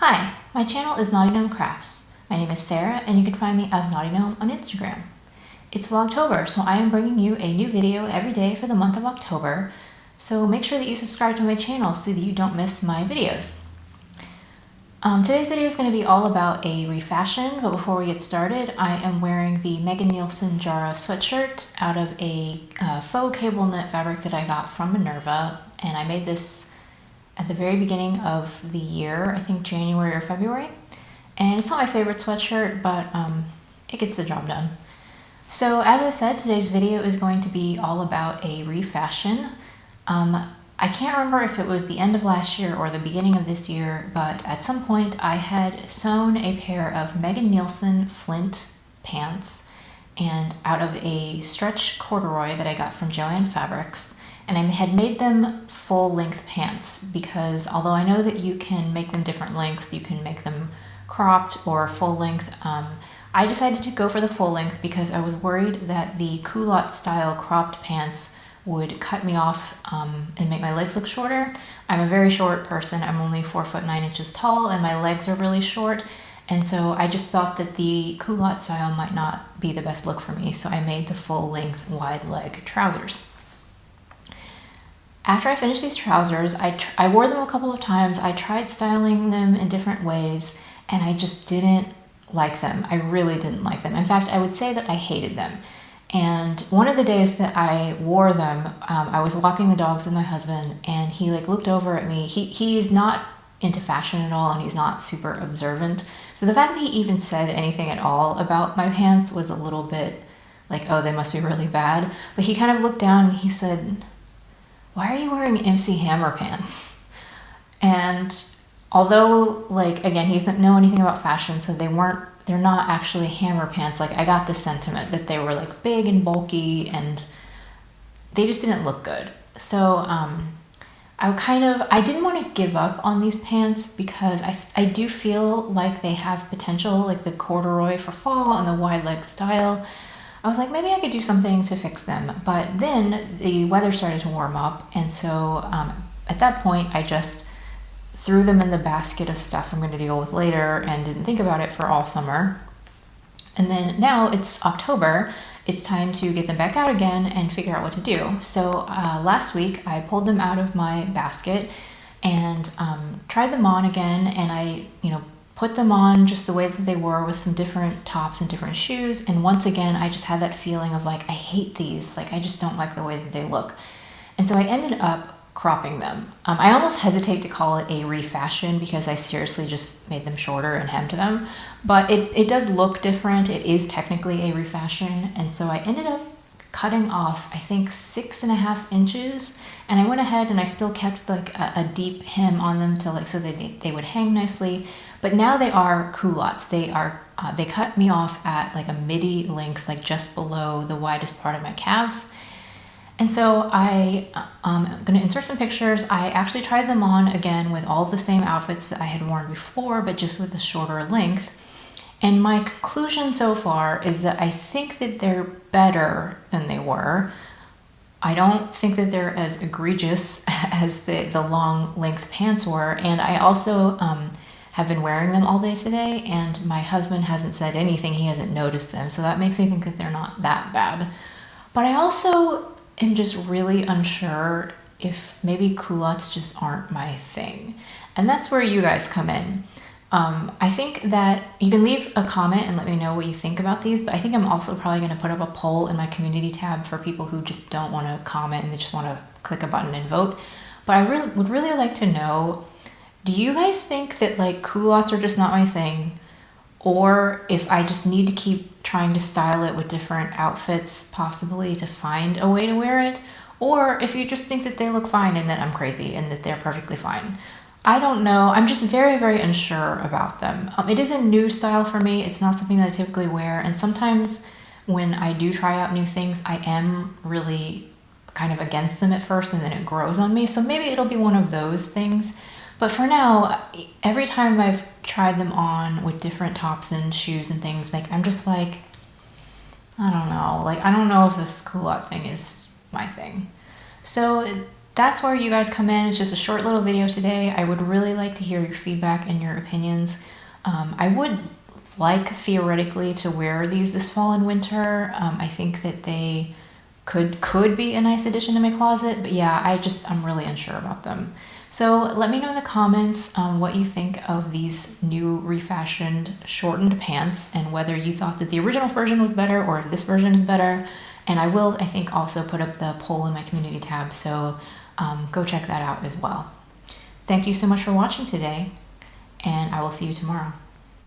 Hi, my channel is Naughty Gnome Crafts. My name is Sarah and you can find me as Naughty Gnome on Instagram. It's Vlogtober, so I am bringing you a new video every day for the month of October, so make sure that you subscribe to my channel so that you don't miss my videos. Today's video is going to be all about a refashion, but before we get started, I am wearing the Nielsen Jara sweatshirt out of a faux cable knit fabric that I got from Minerva, and I made this at the very beginning of the year, I think January or February. And it's not my favorite sweatshirt, but it gets the job done. So as I said, today's video is going to be all about a refashion. I can't remember if it was the end of last year or the beginning of this year, but at some point I had sewn a pair of Nielsen Flint pants and out of a stretch corduroy that I got from Joann Fabrics. And I had made them full-length pants because although I know that you can make them different lengths, you can make them cropped or full-length, I decided to go for the full-length because I was worried that the culotte-style cropped pants would cut me off and make my legs look shorter. I'm a very short person. I'm only 4'9" tall and my legs are really short. And so I just thought that the culotte style might not be the best look for me. So I made the full-length wide leg trousers. After I finished these trousers, I wore them a couple of times. I tried styling them in different ways and I just didn't like them. I really didn't like them. In fact, I would say that I hated them. And one of the days that I wore them, I was walking the dogs with my husband and he looked over at me. He's not into fashion at all and he's not super observant. So the fact that he even said anything at all about my pants was a little bit like, oh, they must be really bad. But he kind of looked down and he said, "Why are you wearing MC Hammer pants?" And although, again, he doesn't know anything about fashion, so they're not actually hammer pants. I got the sentiment that they were big and bulky and they just didn't look good. So I didn't want to give up on these pants because I do feel like they have potential, the corduroy for fall and the wide leg style. I was like, maybe I could do something to fix them. But then the weather started to warm up. And so at that point, I just threw them in the basket of stuff I'm going to deal with later and didn't think about it for all summer. And then now it's October. It's time to get them back out again and figure out what to do. So last week I pulled them out of my basket and tried them on again. And I, put them on just the way that they were with some different tops and different shoes. And once again, I just had that feeling of I hate these. I just don't like the way that they look. And so I ended up cropping them. I almost hesitate to call it a refashion because I seriously just made them shorter and hemmed them. But it does look different. It is technically a refashion. And so I ended up cutting off, I think, 6.5 inches. And I went ahead and I still kept a deep hem on them to so they would hang nicely. But now they are culottes. They cut me off at a midi length, just below the widest part of my calves. And so I'm going to insert some pictures. I actually tried them on again with all the same outfits that I had worn before, but just with a shorter length. And my conclusion so far is that I think that they're better than they were. I don't think that they're as egregious as the long length pants were. And I also have been wearing them all day today, and my husband hasn't said anything. He hasn't noticed them. So that makes me think that they're not that bad. But I also am just really unsure if maybe culottes just aren't my thing. And that's where you guys come in. I think that you can leave a comment and let me know what you think about these, but I think I'm also probably going to put up a poll in my community tab for people who just don't want to comment and they just want to click a button and vote. But I would really like to know, do you guys think that culottes are just not my thing? Or if I just need to keep trying to style it with different outfits possibly to find a way to wear it? Or if you just think that they look fine and that I'm crazy and that they're perfectly fine. I don't know. I'm just very, very unsure about them. It is a new style for me. It's not something that I typically wear. And sometimes when I do try out new things, I am really kind of against them at first and then it grows on me. So maybe it'll be one of those things. But for now, every time I've tried them on with different tops and shoes and things, I'm just I don't know. I don't know if this culotte thing is my thing. So that's where you guys come in. It's just a short little video today. I would really like to hear your feedback and your opinions. I would like theoretically to wear these this fall and winter. I think that they could be a nice addition to my closet, but yeah, I'm really unsure about them. So let me know in the comments what you think of these new refashioned shortened pants and whether you thought that the original version was better or if this version is better. And I will, I think, also put up the poll in my community tab, so go check that out as well. Thank you so much for watching today, and I will see you tomorrow.